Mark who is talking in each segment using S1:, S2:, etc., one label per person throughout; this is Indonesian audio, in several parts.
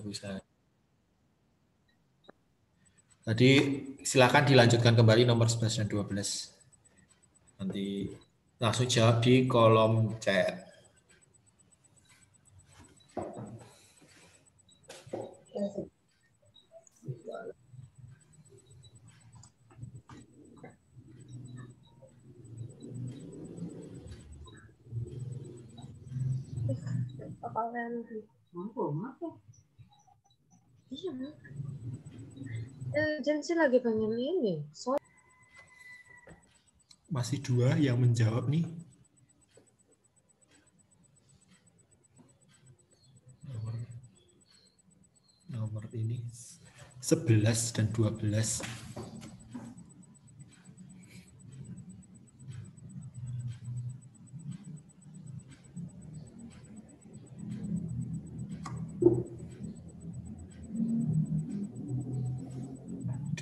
S1: bisa. Tadi silakan dilanjutkan kembali nomor 11 dan 12. Nanti langsung jawab di kolom chat.
S2: Jensi lagi pengen ini.
S1: Masih 2 yang menjawab nih. Nomor ini 11 dan 12.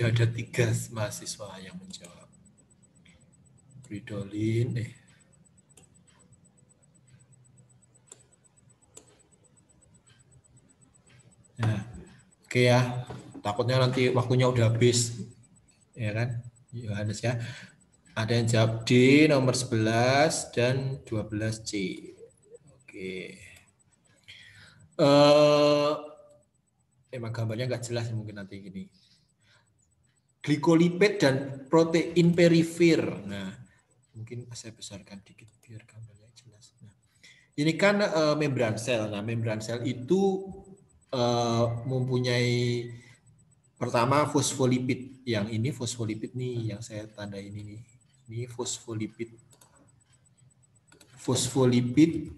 S1: Sudah ada 3 mahasiswa yang menjawab. Ridolin, Nah, oke ya. Takutnya nanti waktunya udah habis. Ya kan? Yohanes ya. Ada yang jawab D nomor 11 dan 12C. Oke. Emang gambarnya nggak jelas mungkin nanti gini. Glikolipid dan protein perifer. Nah, mungkin saya besarkan dikit biar gambarnya jelas. Nah, ini kan membran sel. Nah, membran sel itu mempunyai pertama fosfolipid. Yang ini fosfolipid nih yang saya tanda ini nih. Ini fosfolipid. Fosfolipid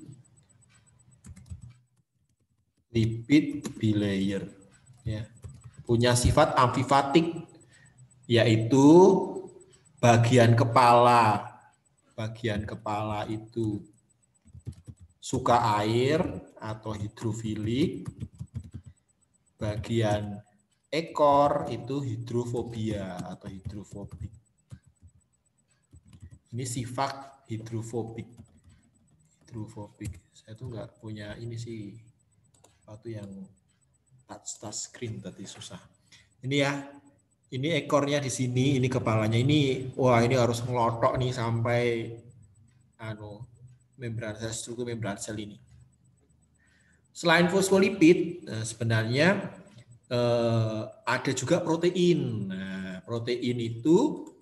S1: lipid bilayer ya. Punya sifat amfifatik yaitu bagian kepala itu suka air atau hidrofilik, bagian ekor itu hidrofobia atau hidrofobik. Ini sifat hidrofobik. Saya tuh nggak punya ini sih, sepatu yang touch screen tadi susah. Ini ya. Ini ekornya di sini, ini kepalanya. Ini, wah ini harus ngelotok nih sampai membran sel, struktur membran sel ini. Selain fosfolipid, sebenarnya ada juga protein. Nah, protein itu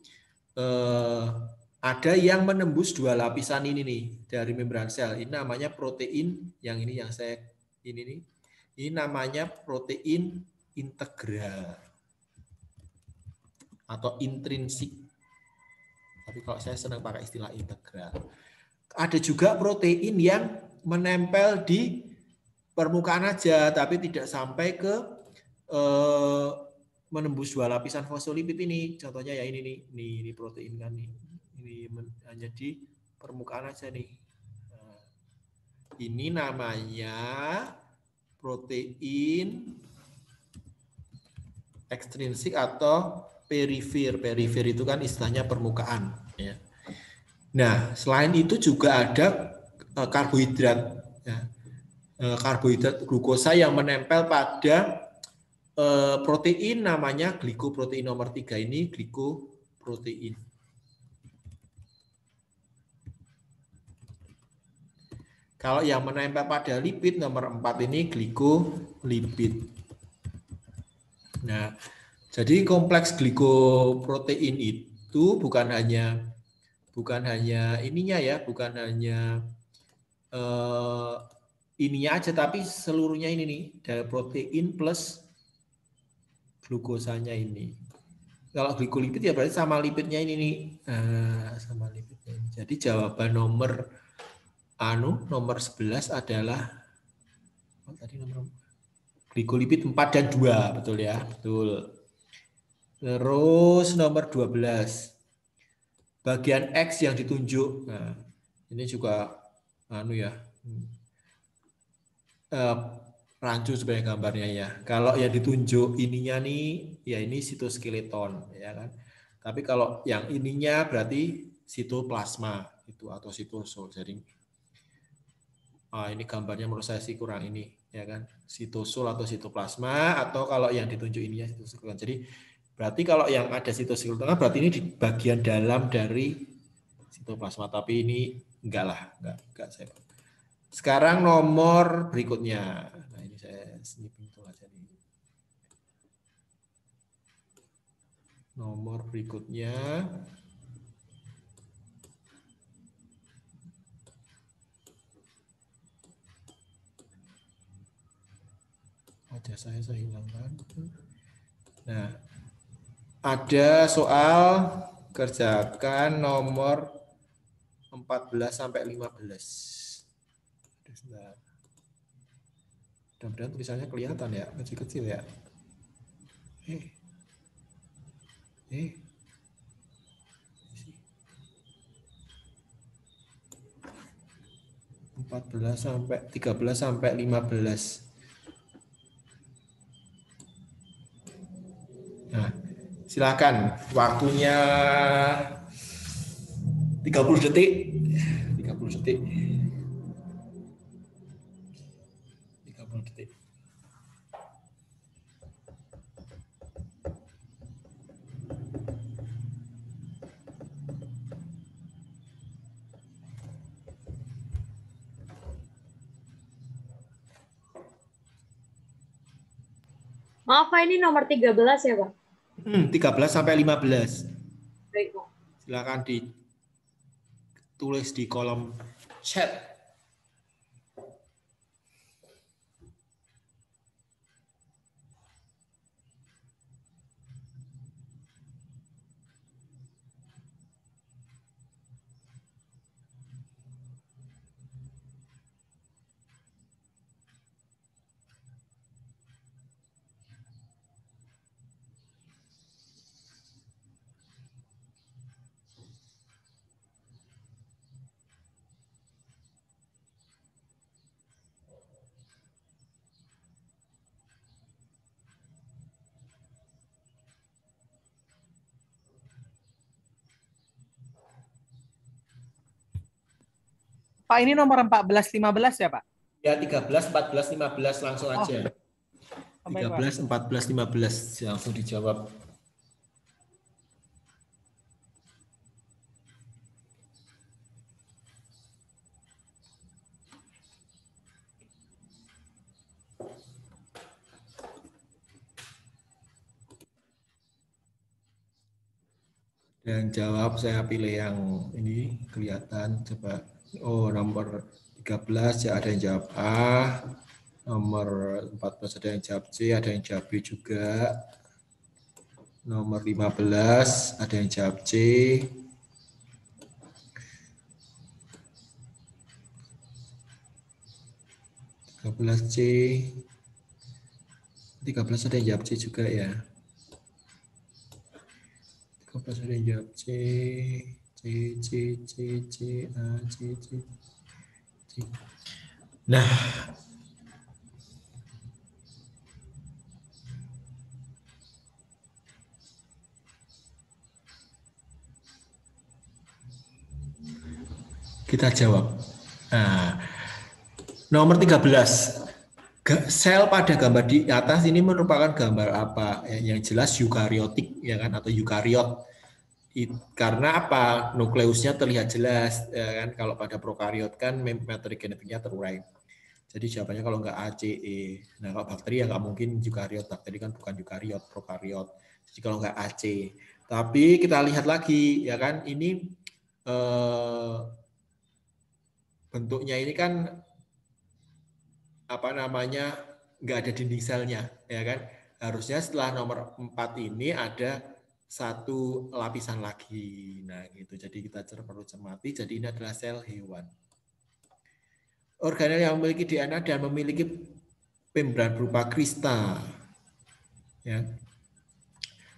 S1: ada yang menembus 2 lapisan ini nih dari membran sel. Ini namanya protein yang ini yang saya ini nih. Ini namanya protein integral atau intrinsik. Tapi kalau saya senang pakai istilah integral. Ada juga protein yang menempel di permukaan aja, tapi tidak sampai ke menembus 2 lapisan fosfolipid ini. Contohnya ya ini nih, ini protein kan nih. Ini hanya di permukaan aja nih. Nah, ini namanya protein ekstrinsik atau perifer. Perifer itu kan istilahnya permukaan. Ya. Nah, selain itu juga ada karbohidrat. Ya. Karbohidrat glukosa yang menempel pada protein namanya glikoprotein nomor 3 ini glikoprotein. Kalau yang menempel pada lipid nomor 4 ini glikolipid. Nah, jadi kompleks glikoprotein itu bukan hanya ininya ya, bukan hanya ininya aja, tapi seluruhnya ini nih, dari protein plus glukosanya ini. Kalau glikolipid ya berarti sama lipidnya ini nih, sama lipidnya. Jadi jawaban nomor 11 adalah tadi nomor glikolipid 4 dan 2, betul ya, betul. Terus nomor 12. Bagian X yang ditunjuk. Nah, ini juga rancu sebenarnya gambarnya ya. Kalau yang ditunjuk ininya nih, ya ini sitoskeleton, ya kan. Tapi kalau yang ininya berarti sitoplasma itu atau sitosol. Jadi ini gambarnya menurut saya sih kurang ini, ya kan, sitosol atau sitoplasma, atau kalau yang ditunjuk ini ya sitoskeleton. Jadi berarti kalau yang ada sitoskeleton berarti ini di bagian dalam dari sitoplasma, tapi ini enggak lah, enggak saya. Sekarang nomor berikutnya. Nah, ini saya sniping itu aja nih. Nomor berikutnya. Wajah saya hilangkan. Nah, ada soal kerjakan nomor 14 sampai 15. Mudah-mudahan tulisannya kelihatan ya, kecil-kecil ya. 14 sampai 13 sampai 15. Nah, silakan waktunya 30 detik. 30 detik. 30 detik.
S2: Maaf Pak, ini nomor 13 ya Pak?
S1: 13 sampai 15.
S2: Baik Pak.
S1: Silakan ditulis di kolom chat.
S3: Pak, ini nomor 14-15 ya, Pak?
S1: Ya, 13, 14, 15 langsung aja. 13, 14, 15 langsung dijawab. Dan jawab saya pilih yang ini kelihatan, coba. Oh, nomor 13 ya, ada yang jawab A. Nomor 14 ada yang jawab C, ada yang jawab B juga. Nomor 15 ada yang jawab C. C. 13 ada yang jawab C juga ya. 13 ada yang jawab C, C, C, C, C, A, C, C, C. Nah, kita jawab. Nah, nomor 13. Sel pada gambar di atas ini merupakan gambar apa? Yang jelas eukariotik ya kan, atau eukariot. Karena apa? Nukleusnya terlihat jelas ya kan. Kalau pada prokariot kan materi genetiknya terurai. Jadi jawabannya kalau nggak A, C, E. Nah, kalau bakteri ya nggak mungkin eukariot. Bakteri kan bukan eukariot, prokariot. Jadi kalau nggak A, C. Tapi kita lihat lagi ya kan, ini bentuknya ini kan apa namanya, nggak ada dinding selnya ya kan. Harusnya setelah nomor 4 ini ada satu lapisan lagi. Nah gitu, jadi kita perlu cermati. Jadi ini adalah sel hewan. Organel yang memiliki DNA dan memiliki membran berupa krista. Ya.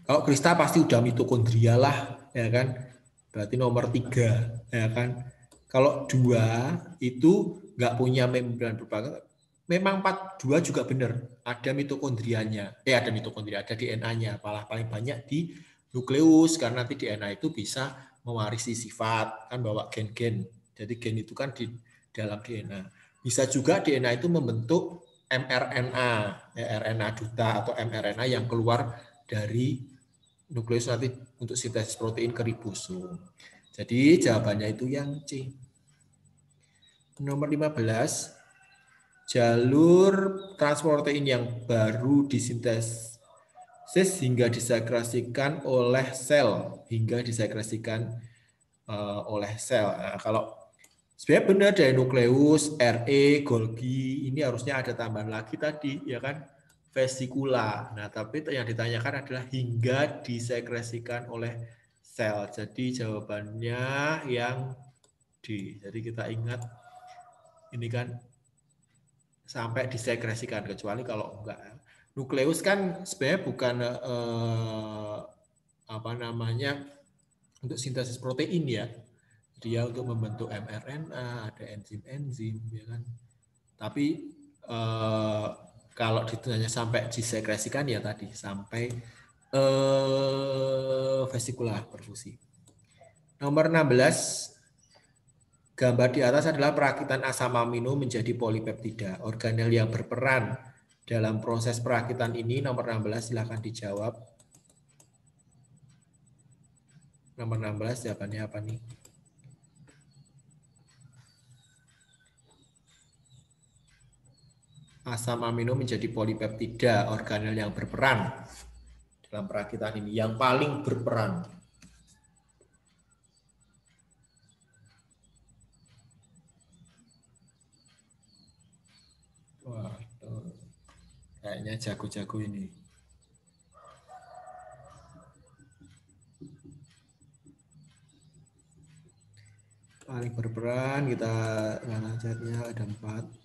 S1: Kalau krista pasti udah mitokondria lah ya kan. Berarti nomor 3 ya kan. Kalau 2 itu nggak punya membran berupa, memang 42 juga benar, ada mitokondrianya. Ada mitokondria, ada DNA-nya, malah paling banyak di nukleus, karena nanti DNA itu bisa mewarisi sifat, kan bawa gen-gen. Jadi gen itu kan di dalam DNA. Bisa juga DNA itu membentuk mRNA, ya, RNA duta atau mRNA yang keluar dari nukleus nanti untuk sintesis protein ke ribosom. Jadi jawabannya itu yang C. Nomor 15, jalur transprotein yang baru disintesis hingga disekresikan oleh sel, oleh sel. Nah, kalau sebenarnya benar dari nukleus, RE, Golgi, ini harusnya ada tambahan lagi tadi, ya kan? Vesikula. Nah, tapi yang ditanyakan adalah hingga disekresikan oleh sel. Jadi jawabannya yang D. Jadi kita ingat ini kan sampai disekresikan, kecuali kalau enggak. Nukleus kan sebenarnya bukan apa namanya untuk sintesis protein ya. Dia untuk membentuk mRNA, ada enzim-enzim, ya kan. Tapi kalau ditanya sampai disekresikan ya tadi sampai vesikular perfusi. Nomor 16, gambar di atas adalah perakitan asam amino menjadi polipeptida. Organel yang berperan dalam proses perakitan ini nomor 16 silakan dijawab. Nomor 16 jawabannya apa nih? Asam amino menjadi polipeptida, organel yang berperan dalam perakitan ini, yang paling berperan. Wah, kayaknya jago-jago ini. Paling berperan, kita ngajarnya ada 4.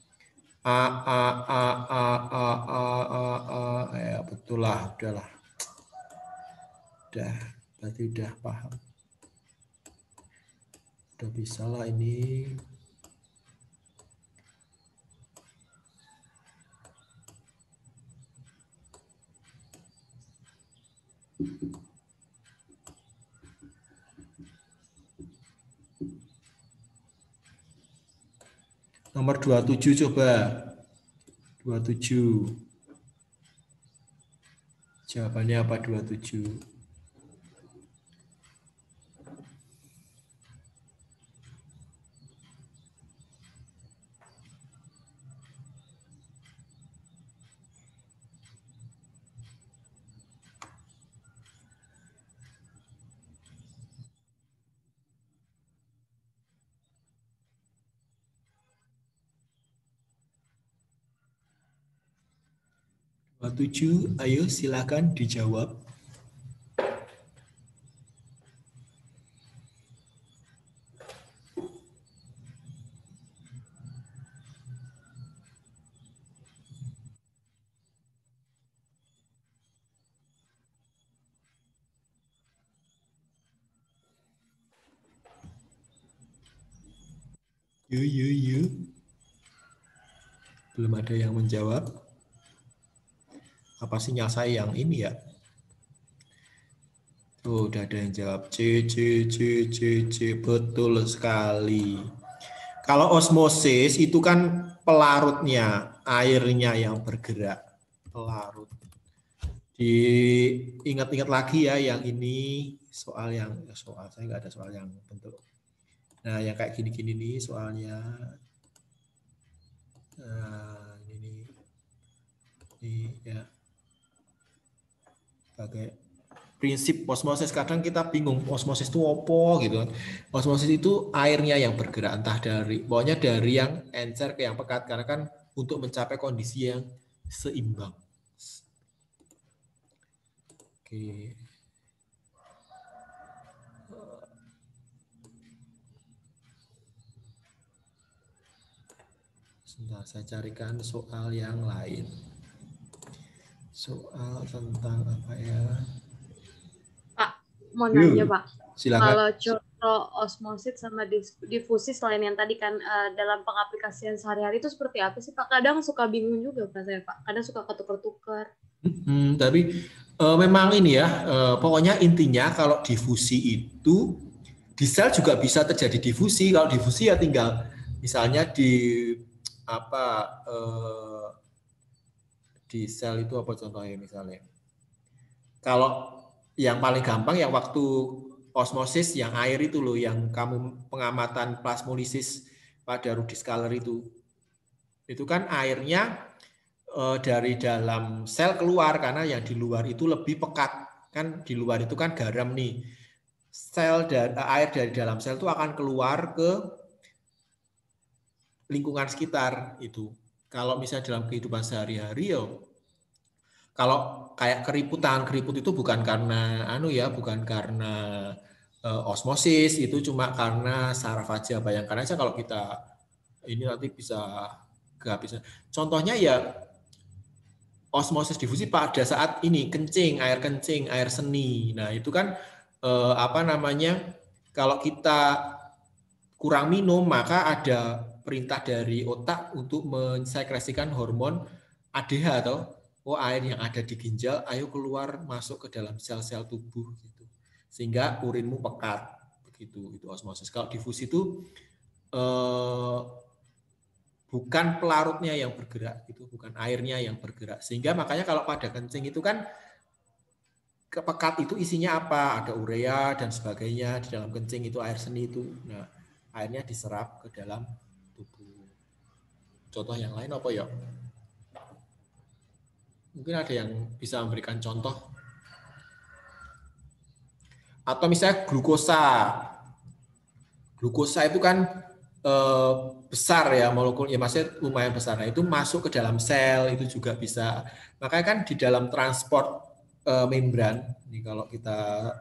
S1: Ya betul lah, udahlah. Berarti udah paham. Udah bisa lah ini. Nomor 27 coba. 27. Jawabannya apa 27? Ayo silakan dijawab. Yuk. Belum ada yang menjawab. Apa sinyal saya yang ini ya? Tuh, udah ada yang jawab C. Betul sekali. Kalau osmosis itu kan pelarutnya, airnya yang bergerak. Pelarut. Diingat-ingat lagi ya yang ini soal saya nggak ada soal yang bentuk. Nah, yang kayak gini-gini nih soalnya. Nah, ini ya. Pakai prinsip osmosis, kadang kita bingung osmosis itu apa gitu. Osmosis itu airnya yang bergerak, entah pokoknya dari yang encer ke yang pekat, karena kan untuk mencapai kondisi yang seimbang. Oke. Sebentar, saya carikan soal yang lain. Soal tentang apa ya?
S2: Pak, mau nanya Pak.
S1: Silakan.
S2: Kalau contoh osmosis sama difusi selain yang tadi kan dalam pengaplikasian sehari-hari itu seperti apa sih Pak? Kadang suka bingung juga Pak saya Pak. Kadang suka ketukar-tukar.
S1: Tapi memang ini ya, pokoknya intinya kalau difusi itu di sel juga bisa terjadi difusi. Kalau difusi ya tinggal misalnya di apa di sel itu apa contohnya misalnya? Kalau yang paling gampang yang waktu osmosis yang air itu loh, yang kamu pengamatan plasmolisis pada Rudi Scaler itu kan airnya dari dalam sel keluar karena yang di luar itu lebih pekat, kan di luar itu kan garam nih. Sel dan air dari dalam sel itu akan keluar ke lingkungan sekitar itu. Kalau misalnya dalam kehidupan sehari-hari kalau kayak keriput itu bukan karena bukan karena osmosis, itu cuma karena saraf aja. Bayangkan aja kalau kita ini nanti bisa kehabisan. Contohnya ya osmosis difusi pada saat ini kencing, air seni. Nah, itu kan kalau kita kurang minum maka ada perintah dari otak untuk mensekresikan hormon ADH atau air yang ada di ginjal ayo keluar masuk ke dalam sel-sel tubuh gitu. Sehingga urinmu pekat begitu, itu osmosis. Kalau difusi itu bukan pelarutnya yang bergerak, itu bukan airnya yang bergerak. Sehingga makanya kalau pada kencing itu kan pekat itu isinya apa? Ada urea dan sebagainya di dalam kencing itu air seni itu. Nah, airnya diserap ke dalam tubuh. Contoh yang lain apa ya? Mungkin ada yang bisa memberikan contoh. Atau misalnya glukosa. Glukosa itu kan besar ya molekulnya, maksudnya lumayan besar. Nah, itu masuk ke dalam sel itu juga bisa. Makanya kan di dalam transport membran, ini kalau kita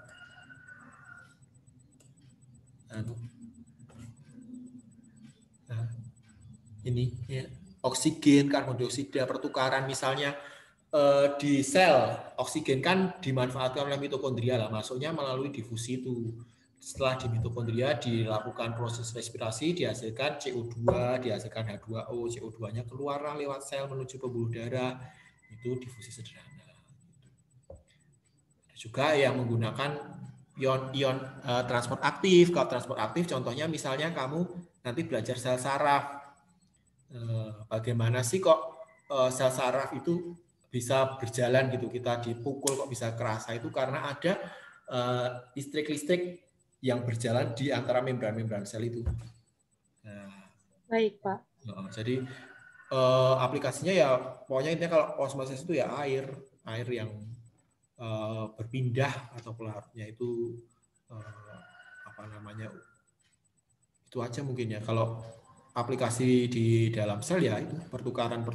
S1: ini ya, oksigen, karbon dioksida, pertukaran misalnya di sel, oksigen kan dimanfaatkan oleh mitokondria lah, masuknya melalui difusi itu. Setelah di mitokondria dilakukan proses respirasi, dihasilkan CO2, dihasilkan H2O, CO2-nya keluar lewat sel menuju pembuluh darah, itu difusi sederhana. Ada juga yang menggunakan ion transport aktif. Kalau transport aktif contohnya misalnya kamu nanti belajar sel saraf. Bagaimana sih kok sel saraf itu bisa berjalan gitu, kita dipukul kok bisa kerasa, itu karena ada listrik yang berjalan di antara membran-membran sel itu. Nah,
S2: baik Pak.
S1: Jadi aplikasinya ya pokoknya intinya kalau osmosis itu ya air yang berpindah atau pelarutnya itu itu aja mungkin ya. Kalau aplikasi di dalam sel ya itu pertukaran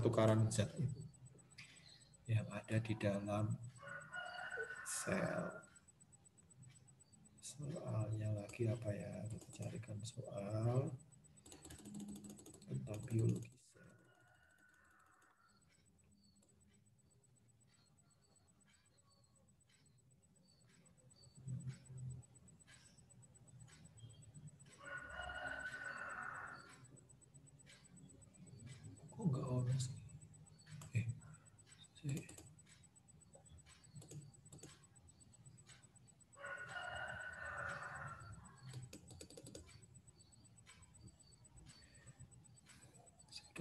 S1: zat itu yang ada di dalam sel. Soalnya lagi apa ya, kita carikan soal tentang biologi sel. Kok enggak ada sih?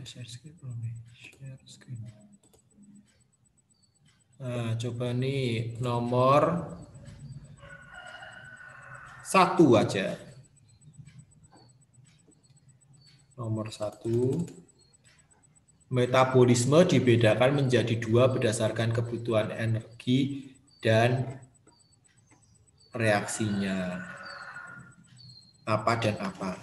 S1: Share screen belum nih? Share screen. Nah, coba nih nomor 1 aja. Nomor 1. Metabolisme dibedakan menjadi 2 berdasarkan kebutuhan energi dan reaksinya. Apa dan apa?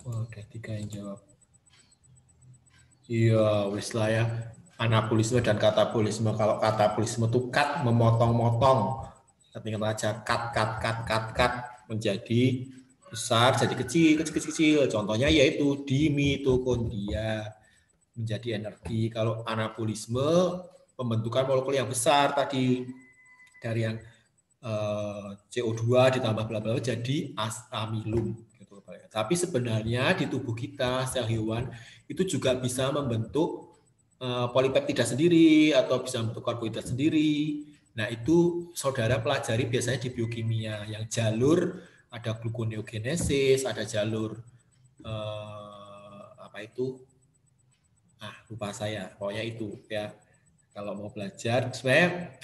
S1: Ada 3 yang jawab. Iya, wis lah ya. Anabolisme dan katabolisme. Kalau katabolisme itu cut, memotong-motong. Ingat aja cut menjadi besar, jadi kecil. Contohnya yaitu di mitokondria menjadi energi. Kalau anabolisme pembentukan molekul yang besar tadi dari yang CO2 ditambah bla bla jadi amilum. Tapi sebenarnya di tubuh kita, sel hewan, itu juga bisa membentuk polipeptida sendiri atau bisa membentuk karbohidrat sendiri. Nah, itu saudara pelajari biasanya di biokimia, yang jalur ada gluconeogenesis, ada jalur apa itu? Lupa saya. Pokoknya itu ya. Kalau mau belajar, sebenarnya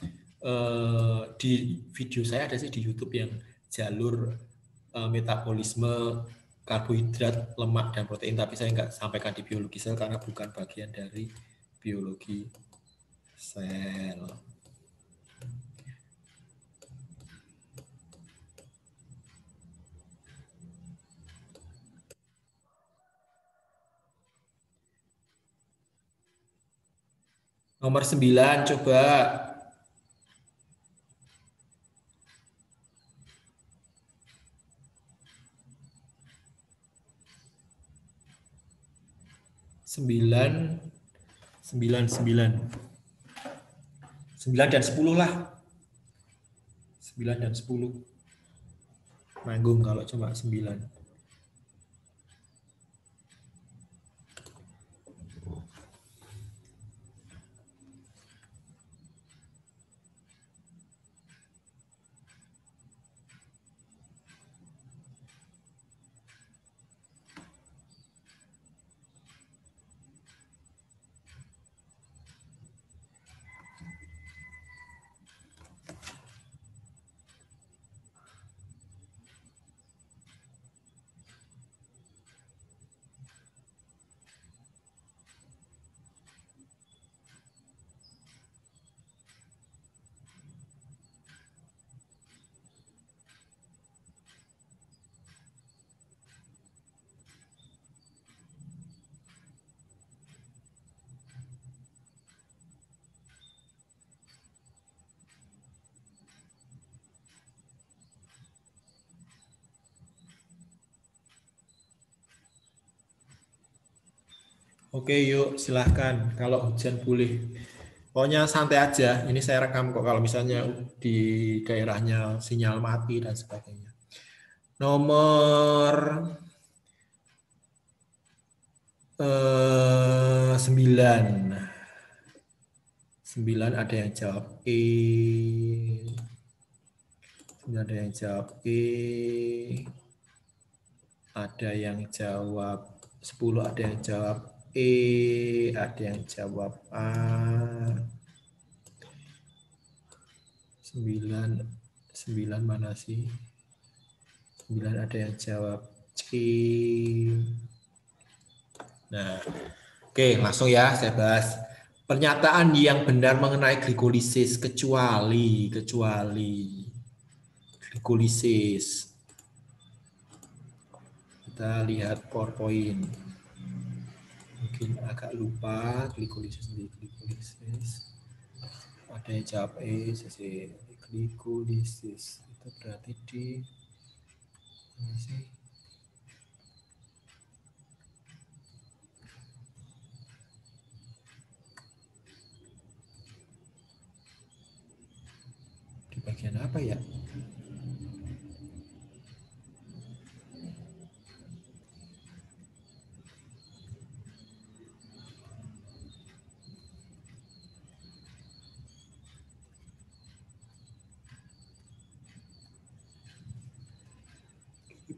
S1: di video saya ada sih di YouTube yang jalur metabolisme karbohidrat, lemak, dan protein, tapi saya nggak sampaikan di biologi sel karena bukan bagian dari biologi sel. Nomor 9 coba. Sembilan dan 10 lah. 9 dan 10. Nanggung kalau cuma 9. Oke, yuk silahkan. Kalau hujan boleh. Pokoknya santai aja. Ini saya rekam kok kalau misalnya di daerahnya sinyal mati dan sebagainya. Nomor 9. 9 ada yang jawab E. 9 ada yang jawab E. Ada yang jawab 10, ada yang jawab E, ada yang jawab A. 9 mana sih? 9 ada yang jawab C. Nah, oke, langsung ya saya bahas. Pernyataan yang benar mengenai glikolisis kecuali glikolisis. Kita lihat PowerPoint. Mungkin agak lupa glikolisis. Ada yang jawab E, glikolisis itu berarti di mana sih? Di bagian apa ya?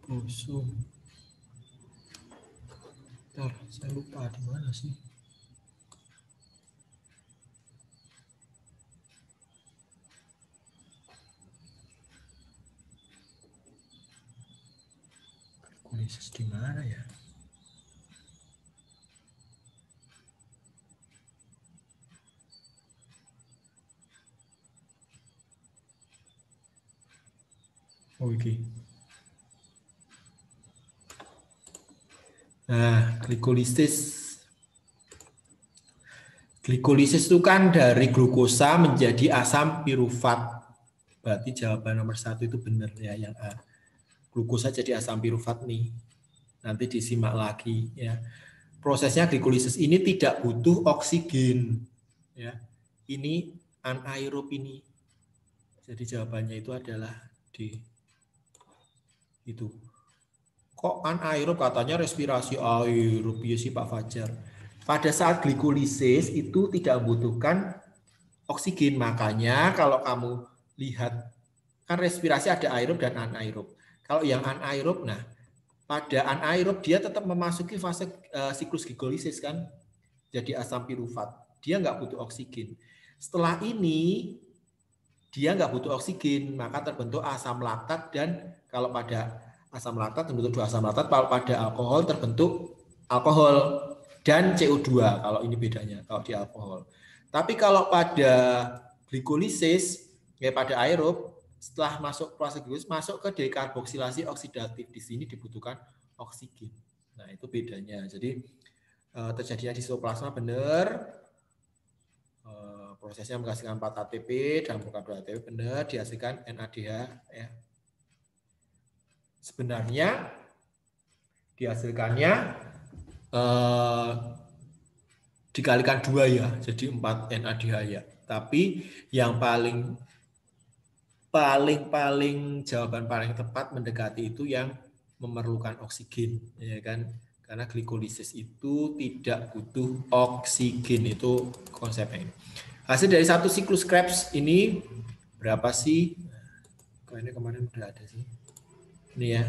S1: Liposum. Bentar, saya lupa di mana sih? Glikolisis di mana ya? Oh, ini. Nah, glikolisis. Glikolisis itu kan dari glukosa menjadi asam pirufat. Berarti jawaban nomor 1 itu benar ya, yang A. Glukosa jadi asam pirufat nih. Nanti disimak lagi ya. Prosesnya glikolisis ini tidak butuh oksigen. Ya. Ini anaerob ini. Jadi jawabannya itu adalah D. Itu. Kok anaerob katanya respirasi aerob ya sih Pak Fajar. Pada saat glikolisis itu tidak membutuhkan oksigen. Makanya kalau kamu lihat kan respirasi ada aerob dan anaerob. Kalau yang anaerob, nah pada anaerob dia tetap memasuki fase siklus glikolisis kan, jadi asam pirufat. Dia nggak butuh oksigen. Setelah ini dia nggak butuh oksigen, maka terbentuk asam laktat, dan kalau pada asam laktat terbentuk 2 asam laktat, kalau pada alkohol terbentuk alkohol dan CO2. Kalau ini bedanya kalau di alkohol. Tapi kalau pada glikolisis kayak pada aerob, setelah masuk proses glikolisis masuk ke dekarboksilasi oksidatif. Di sini dibutuhkan oksigen. Nah, itu bedanya. Jadi terjadinya di sitoplasma benar, prosesnya menghasilkan 4 ATP dan bukan 2 ATP benar, dihasilkan NADH ya. Sebenarnya dihasilkannya dikalikan 2 ya, jadi 4 NADH ya. Tapi yang paling jawaban paling tepat mendekati itu yang memerlukan oksigen, ya kan? Karena glikolisis itu tidak butuh oksigen, itu konsepnya. Hasil dari satu siklus Krebs ini berapa sih? Kok ini kemarin udah ada sih. Ini ya.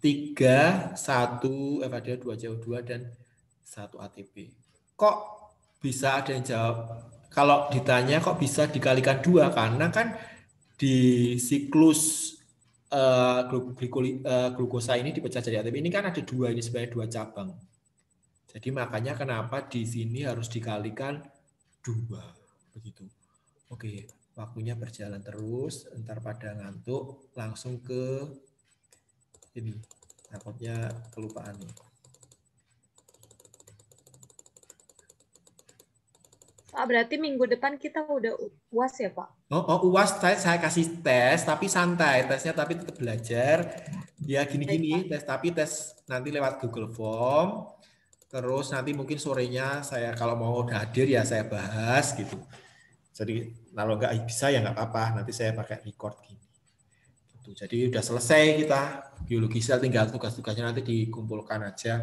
S1: 3, 1 FAD 2 CO2 dan 1 ATP. Kok bisa ada yang jawab? Kalau ditanya kok bisa dikalikan 2? Karena kan di siklus glukosa ini dipecah jadi ATP. Ini kan ada 2, ini sebenarnya 2 cabang. Jadi makanya kenapa di sini harus dikalikan 2. Begitu. Oke, waktunya berjalan terus. Ntar pada ngantuk langsung ke ini. Takutnya kelupaan nih.
S2: Pak, berarti minggu depan kita udah UAS ya, Pak?
S1: Oh, UAS saya kasih tes, tapi santai. Tesnya tapi tetap belajar. Ya gini-gini, tes tapi tes nanti lewat Google Form. Terus nanti mungkin sorenya saya kalau mau udah hadir ya saya bahas gitu. Jadi kalau nggak bisa ya nggak apa-apa. Nanti saya pakai record gini. Gitu. Jadi udah selesai kita biologi sel, tinggal tugas-tugasnya nanti dikumpulkan aja.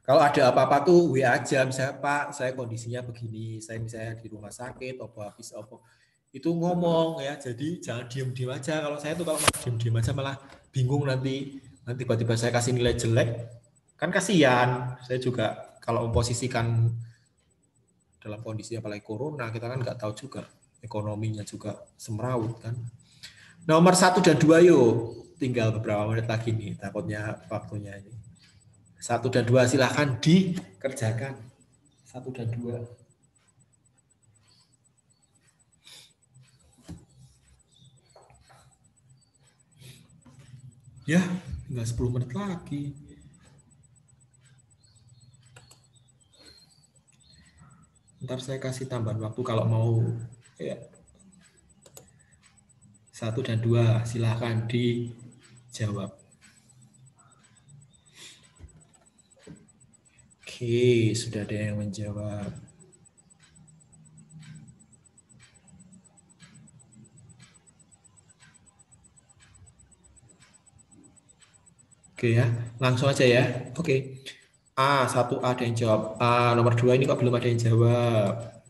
S1: Kalau ada apa-apa tuh WA aja, misalnya Pak, saya kondisinya begini, saya misalnya di rumah sakit, habis itu ngomong ya. Jadi jangan diem-diem aja. Kalau saya tuh kalau diem-diem aja malah bingung nanti tiba-tiba saya kasih nilai jelek. Kan kasihan, saya juga kalau memposisikan dalam kondisi apalagi corona, kita kan nggak tahu juga ekonominya juga semrawut kan. Nomor 1 dan 2 yuk, tinggal beberapa menit lagi nih, takutnya waktunya ini. 1 dan 2 silahkan dikerjakan. 1 dan 2. Ya, tinggal 10 menit lagi. Ntar saya kasih tambahan waktu kalau mau ya. 1 dan 2 silahkan dijawab. Oke, sudah ada yang menjawab. Oke ya, langsung aja ya. Oke. A1A ada yang jawab. Nomor 2 ini kok belum ada yang jawab.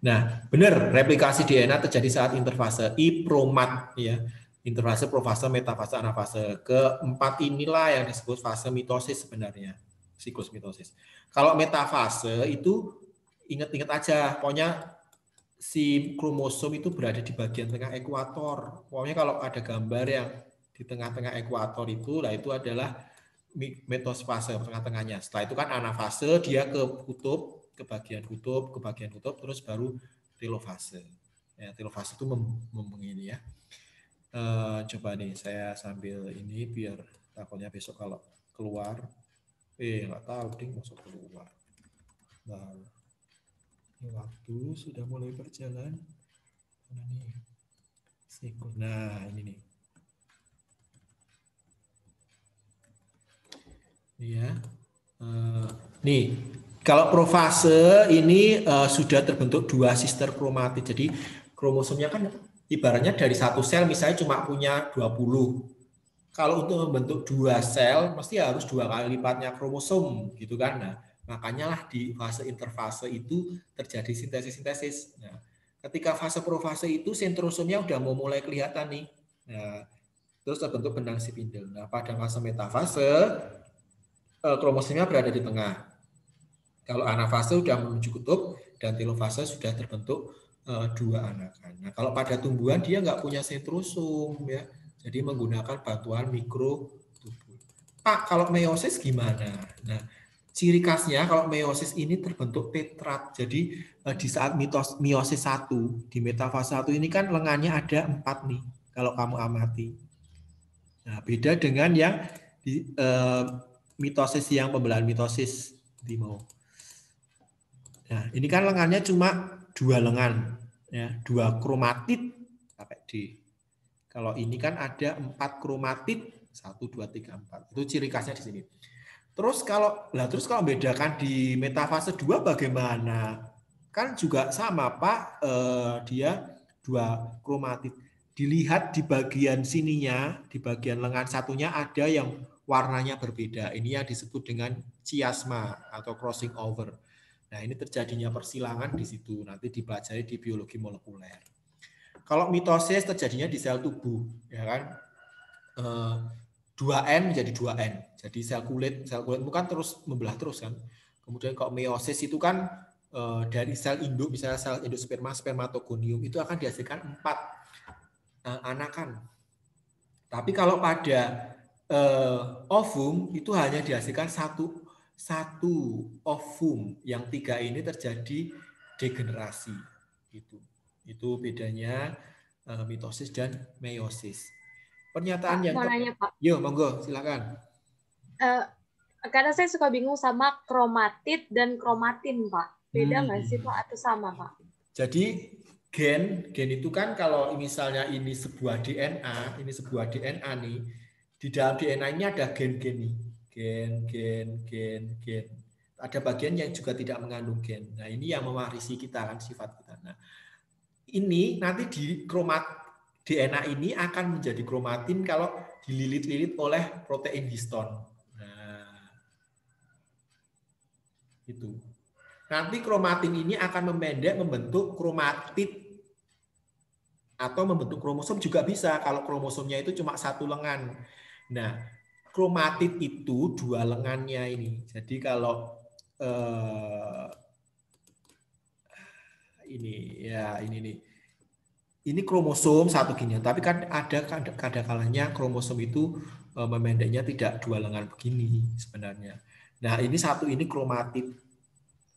S1: Nah, benar, replikasi DNA terjadi saat interfase ipromat ya. Interfase, profase, metafase, anafase. Keempat inilah yang disebut fase mitosis sebenarnya. Siklus mitosis. Kalau metafase itu ingat-ingat aja, pokoknya si kromosom itu berada di bagian tengah ekuator. Pokoknya kalau ada gambar yang di tengah-tengah ekuator itu, lah itu adalah metafase tengah-tengahnya. Setelah itu kan anafase, dia ke kutub, ke bagian kutub, terus baru telofase. Ya, telofase itu begini ya. Coba nih saya sambil ini biar takutnya besok kalau keluar, nggak tahu ding masuk keluar. Nah, ini waktu sudah mulai berjalan. Nah, ini nih. Ya, nih kalau profase ini sudah terbentuk 2 sister kromatid. Jadi kromosomnya kan ibaratnya dari satu sel misalnya cuma punya 20. Kalau untuk membentuk 2 sel mesti harus 2 kali lipatnya kromosom gitu kan. Nah, Makanya lah di fase interfase itu terjadi sintesis-sintesis. Nah, ketika fase profase itu sentrosomnya udah mau mulai kelihatan nih. Nah, terus terbentuk benang spindle. Nah, pada fase metafase kromosomnya berada di tengah. Kalau anafase sudah menuju kutub dan telofase sudah terbentuk dua anakan. Nah, kalau pada tumbuhan dia nggak punya sentrosom ya. Jadi menggunakan bantuan mikrotubul. Pak, kalau meiosis gimana? Nah, ciri khasnya kalau meiosis ini terbentuk tetrat. Jadi di saat meiosis 1 di metafase 1 ini kan lengannya ada 4 nih kalau kamu amati. Nah, beda dengan yang di mitosis yang pembelahan mitosis di mau. Nah, ini kan lengannya cuma 2 lengan, ya, 2 kromatid pakai D. Kalau ini kan ada 4 kromatid, 1, 2, 3, 4. Itu ciri khasnya di sini. Terus kalau membedakan di metafase 2 bagaimana? Kan juga sama, Pak, dia 2 kromatid. Dilihat di bagian sininya, di bagian lengan satunya ada yang warnanya berbeda. Ini yang disebut dengan chiasma atau crossing over. Nah, ini terjadinya persilangan di situ. Nanti dipelajari di biologi molekuler. Kalau mitosis terjadinya di sel tubuh, ya kan? 2N menjadi 2N. Jadi sel kulitmu kan terus membelah terus kan. Kemudian kalau meiosis itu kan dari sel induk, misalnya sel endosperma, spermatogonium, itu akan dihasilkan 4 anakan. Tapi kalau pada ovum itu hanya dihasilkan satu ovum, yang 3 ini terjadi degenerasi. Itu bedanya mitosis dan meiosis. Pernyataan
S2: Pak,
S1: yang
S2: mau nanya Pak.
S1: Yo, monggo, silakan.
S2: Karena saya suka bingung sama kromatid dan kromatin, Pak. Beda nggak sih, Pak? Atau sama, Pak?
S1: Jadi gen itu kan kalau misalnya ini sebuah DNA, nih, di dalam DNA ini ada gen-gen nih. Gen. Ada bagian yang juga tidak mengandung gen. Nah, ini yang mewarisi kita kan sifat kita. Nah, ini nanti di DNA ini akan menjadi kromatin kalau dililit-lilit oleh protein histon. Nah, itu. Nanti kromatin ini akan memendek membentuk kromatid atau membentuk kromosom juga bisa kalau kromosomnya itu cuma 1 lengan. Nah, kromatid itu 2 lengannya ini. Jadi kalau ini nih. Ini kromosom 1 gini, tapi kan ada kadang-kalanya kromosom itu memendeknya tidak 2 lengan begini sebenarnya. Nah, ini 1 ini kromatid.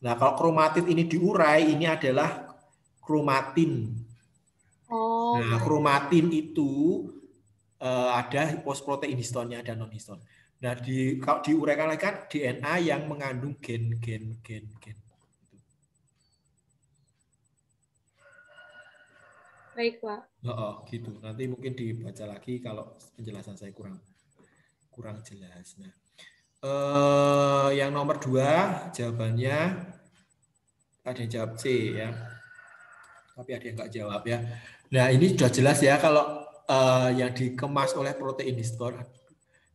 S1: Nah, kalau kromatid ini diurai, ini adalah kromatin.
S2: Oh,
S1: Nah, kromatin itu ada protein histonnya dan non histon. Nah, kalau diuraikan lagi kan DNA yang mengandung gen.
S2: baik, Pak.
S1: Gitu. Nanti mungkin dibaca lagi kalau penjelasan saya kurang jelas. Nah, yang nomor 2 jawabannya ada yang jawab C ya, tapi ada yang nggak jawab ya. Nah, ini sudah jelas ya kalau yang dikemas oleh protein histon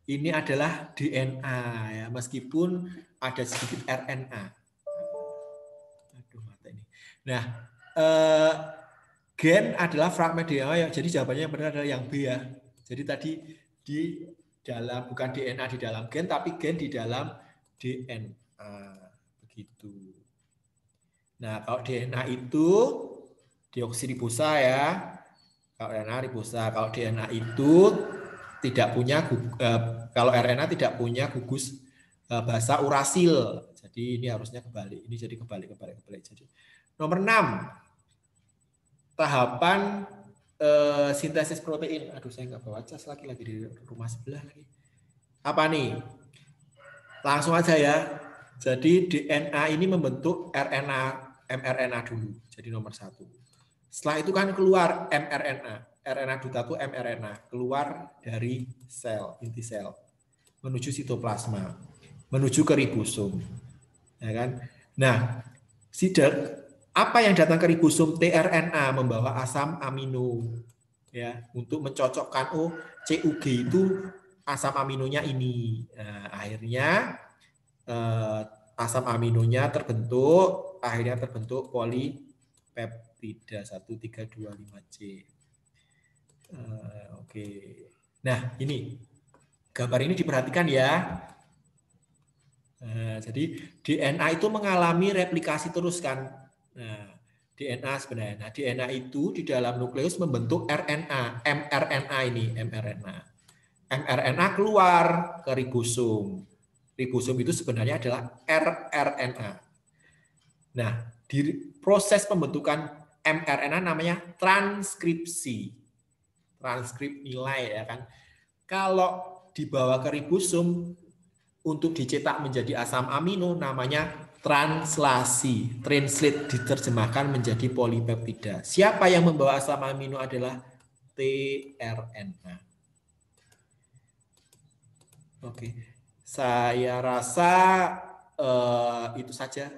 S1: ini adalah DNA ya, meskipun ada sedikit RNA. Aduh, mata ini. Nah, gen adalah fragmen DNA, jadi jawabannya yang benar adalah yang B ya. Jadi tadi di dalam, bukan DNA di dalam gen, tapi gen di dalam DNA. Begitu. Nah, kalau DNA itu deoksiribosa ya. Kalau RNA ribosa. Kalau DNA itu tidak punya kalau RNA tidak punya gugus basa urasil. Jadi ini harusnya kebalik. Ini jadi kebalik. Jadi nomor 6. Tahapan sintesis protein. Aduh, saya nggak bawa cas lagi di rumah sebelah lagi. Apa nih? Langsung aja ya. Jadi DNA ini membentuk mRNA dulu. Jadi nomor 1. Setelah itu kan keluar RNA duta itu mRNA, keluar dari sel, inti sel, menuju sitoplasma, menuju ke ribosom. Ya kan? Nah, apa yang datang ke ribosom? tRNA membawa asam amino ya, untuk mencocokkan CUG itu asam aminonya ini. Nah, akhirnya asam aminonya terbentuk, akhirnya terbentuk polipeptida 1325C. Oke. Nah, ini gambar ini diperhatikan ya. Jadi DNA itu mengalami replikasi terus kan. Nah, DNA sebenarnya. Nah, DNA itu di dalam nukleus membentuk RNA, mRNA ini, mRNA. mRNA keluar ke ribosom. Ribosom itu sebenarnya adalah rRNA. Nah, di proses pembentukan mRNA namanya transkripsi. Transkrip nilai ya kan. Kalau dibawa ke ribosom untuk dicetak menjadi asam amino namanya translasi. Translate diterjemahkan menjadi polipeptida. Siapa yang membawa asam amino adalah tRNA. Oke. Saya rasa itu saja